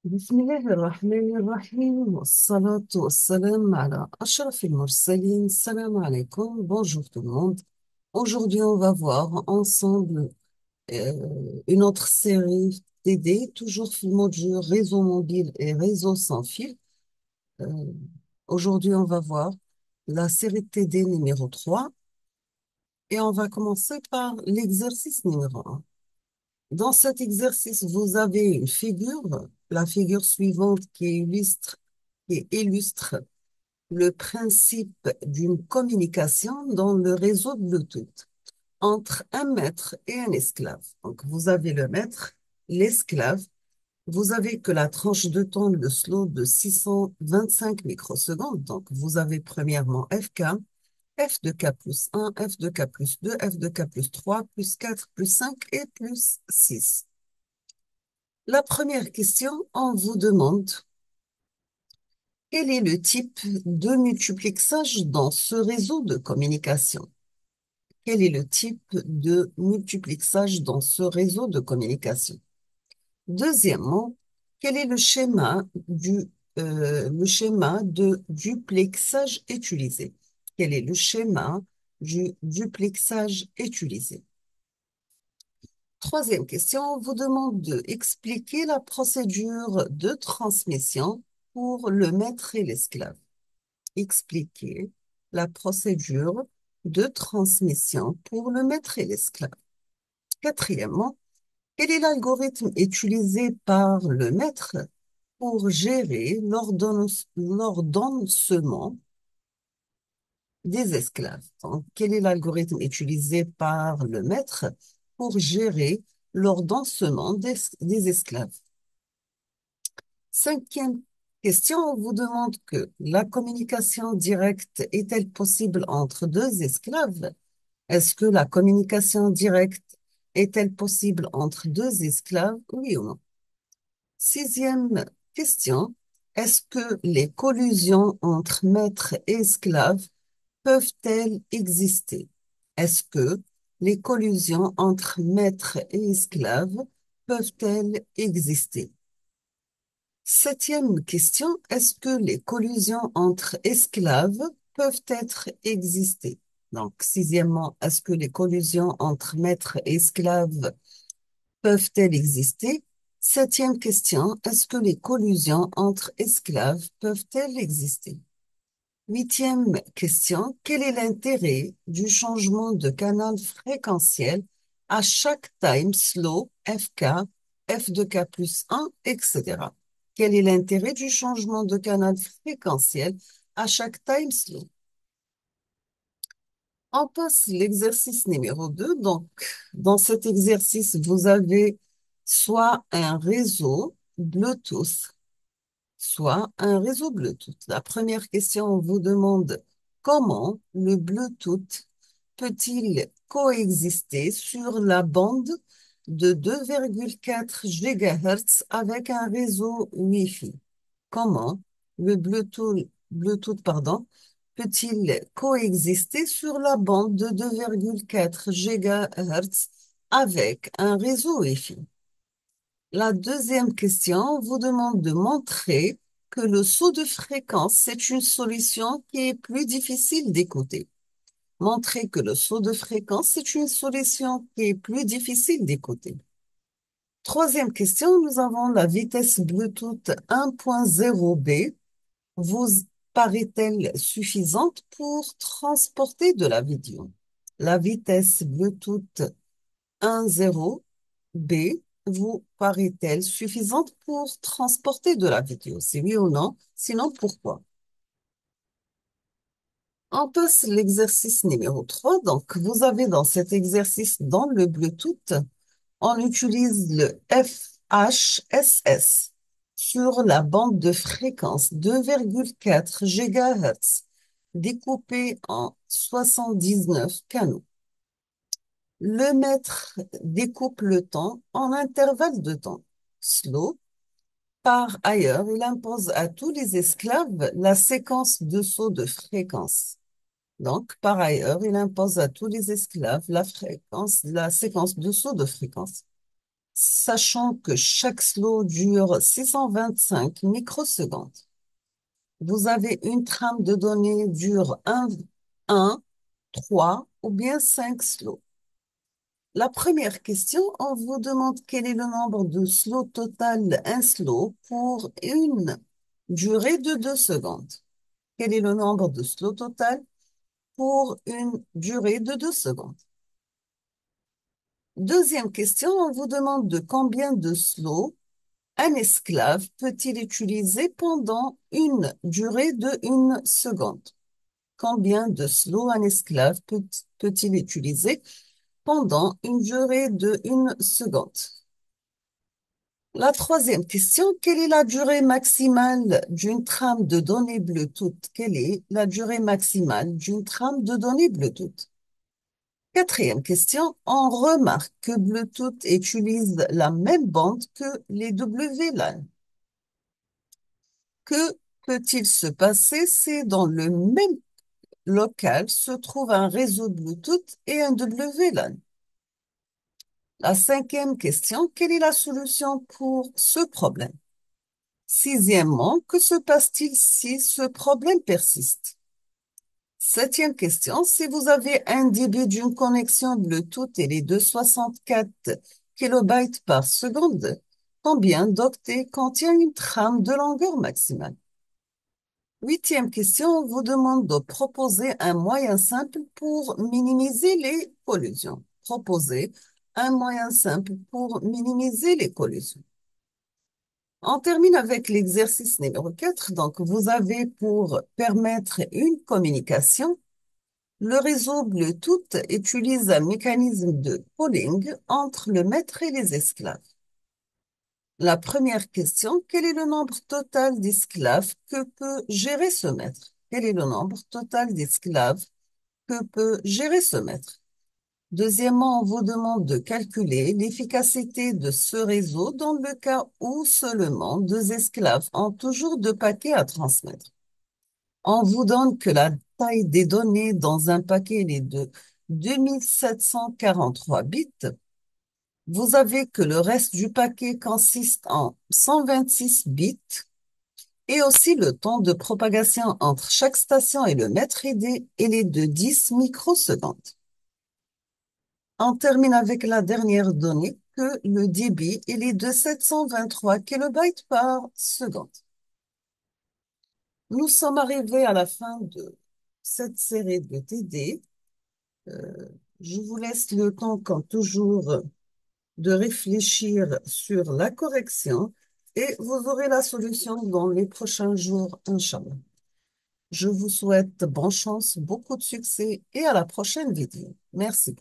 بسم الله الرحمن الرحيم والصلاة والسلام على أشرف المرسلين. Salam alaikum, bonjour tout le monde. Aujourd'hui, on va voir ensemble une autre série TD, toujours sur le mode jeu réseau mobile et réseau sans fil. Euh, Aujourd'hui, on va voir la série TD numéro 3 et on va commencer par l'exercice numéro 1. Dans cet exercice, vous avez une figure, la figure suivante qui illustre le principe d'une communication dans le réseau Bluetooth entre un maître et un esclave. Donc, vous avez le maître, l'esclave, vous avez que la tranche de temps, le slow de 625 microsecondes. Donc, vous avez premièrement FK, F de K plus 1, F de K plus 2, F de K plus 3, plus 4, plus 5 et plus 6. La première question, on vous demande quel est le type de multiplexage dans ce réseau de communication? Quel est le type de multiplexage dans ce réseau de communication? Deuxièmement, quel est le schéma de duplexage utilisé? Quel est le schéma du duplexage utilisé? Troisième question, on vous demande d'expliquer la procédure de transmission pour le maître et l'esclave. Expliquer la procédure de transmission pour le maître et l'esclave. Quatrièmement, quel est l'algorithme utilisé par le maître pour gérer l'ordonnancement des esclaves? Donc, quel est l'algorithme utilisé par le maître pour gérer l'ordonnancement des esclaves? Cinquième question, on vous demande que la communication directe est-elle possible entre deux esclaves? Est-ce que la communication directe est-elle possible entre deux esclaves? Oui ou non? Sixième question, est-ce que les collusions entre maître et esclave peuvent-elles exister? Est-ce que les collusions entre maître et esclave peuvent-elles exister? Septième question, est-ce que les collusions entre esclaves peuvent être exister? Donc, sixièmement, est-ce que les collusions entre maître et esclave peuvent-elles exister? Septième question, est-ce que les collusions entre esclaves peuvent-elles exister? Huitième question, quel est l'intérêt du changement de canal fréquentiel à chaque time slow FK, F de K plus 1, etc. Quel est l'intérêt du changement de canal fréquentiel à chaque time slow? On passe l'exercice numéro 2. Donc, dans cet exercice, vous avez soit un réseau Bluetooth, soit un réseau Bluetooth. La première question, on vous demande comment le Bluetooth peut-il coexister sur la bande de 2,4 GHz avec un réseau Wi-Fi? Comment le Bluetooth, peut-il coexister sur la bande de 2,4 GHz avec un réseau Wi-Fi? La deuxième question vous demande de montrer que le saut de fréquence est une solution qui est plus difficile d'écouter. Montrer que le saut de fréquence est une solution qui est plus difficile d'écouter. Troisième question, nous avons la vitesse Bluetooth 1.0b. Vous paraît-elle suffisante pour transporter de la vidéo? La vitesse Bluetooth 1.0b vous paraît-elle suffisante pour transporter de la vidéo? C'est oui ou non? Sinon, pourquoi? On passe l'exercice numéro 3. Donc, vous avez dans cet exercice, dans le Bluetooth, on utilise le FHSS sur la bande de fréquence 2,4 GHz, découpée en 79 canaux. Le maître découpe le temps en intervalles de temps. Slow. Par ailleurs, il impose à tous les esclaves la séquence de sauts de fréquence. Donc, par ailleurs, il impose à tous les esclaves la séquence de sauts de fréquence. sachant que chaque slow dure 625 microsecondes. Vous avez une trame de données dure 1, 3 ou bien 5 slots. La première question, on vous demande quel est le nombre de slots total, un slot, pour une durée de 2 secondes. Quel est le nombre de slots total pour une durée de 2 secondes? Deuxième question, on vous demande de combien de slots un esclave peut-il utiliser pendant une durée de 1 seconde? Combien de slots un esclave peut-il utiliser pendant une durée de 1 seconde? La troisième question, quelle est la durée maximale d'une trame de données Bluetooth? Quelle est la durée maximale d'une trame de données Bluetooth? Quatrième question, on remarque que Bluetooth utilise la même bande que les WLAN. Que peut-il se passer si dans le même local se trouve un réseau Bluetooth et un WLAN? La cinquième question, quelle est la solution pour ce problème? Sixièmement, que se passe-t-il si ce problème persiste? Septième question, si vous avez un débit d'une connexion Bluetooth et les 264 kilobytes par seconde, combien d'octets contient une trame de longueur maximale? Huitième question, on vous demande de proposer un moyen simple pour minimiser les collisions. Proposer un moyen simple pour minimiser les collisions. On termine avec l'exercice numéro 4. Donc, vous avez pour permettre une communication, le réseau Bluetooth utilise un mécanisme de pooling entre le maître et les esclaves. La première question, quel est le nombre total d'esclaves que peut gérer ce maître? Quel est le nombre total d'esclaves que peut gérer ce maître? Deuxièmement, on vous demande de calculer l'efficacité de ce réseau dans le cas où seulement 2 esclaves ont toujours 2 paquets à transmettre. On vous donne que la taille des données dans un paquet est de 2743 bits. Vous avez que le reste du paquet consiste en 126 bits et aussi le temps de propagation entre chaque station et le maître il est de 10 microsecondes. On termine avec la dernière donnée que le débit il est de 723 kilobytes par seconde. Nous sommes arrivés à la fin de cette série de TD. Euh, je vous laisse le temps, comme toujours, de réfléchir sur la correction et vous aurez la solution dans les prochains jours, Inch'Allah. Je vous souhaite bonne chance, beaucoup de succès et à la prochaine vidéo. Merci.